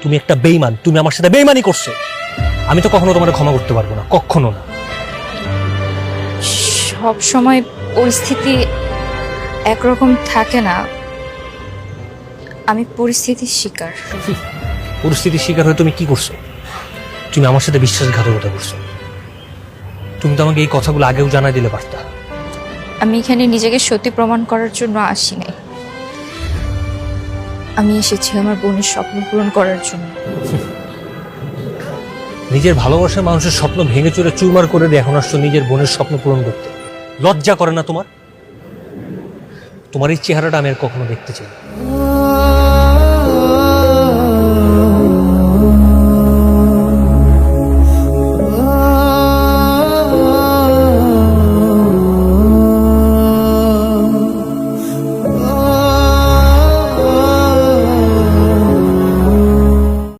তুমি একটা বেঈমান, তুমি আমার সাথে বেঈমানি করছো। আমি তো কখনো তোমার ক্ষমা করতে পারবো না, কখনো না। সব সময় পরিস্থিতি একরকম থাকে না, আমি পরিস্থিতির শিকার। পরিস্থিতির শিকার হয়ে তুমি কি করছো? তুমি আমার সাথে বিশ্বাসঘাতকতা করছো। তুমি তো আমাকে এই কথাগুলো আগেও জানাই দিলে পারতা। আমি এখানে নিজেকে সত্যি প্রমাণ করার জন্য আসি নাই, আমি এসেছি আমার বোনের স্বপ্ন পূরণ করার জন্য। নিজের ভালোবাসার মানুষের স্বপ্ন ভেঙে চুরে চুরমার করে দিয়ে এখন আসছো নিজের বোনের স্বপ্ন পূরণ করতে। লজ্জা করে না তোমার? তোমার এই চেহারাটা আমি আর কখনো দেখতে চাই না।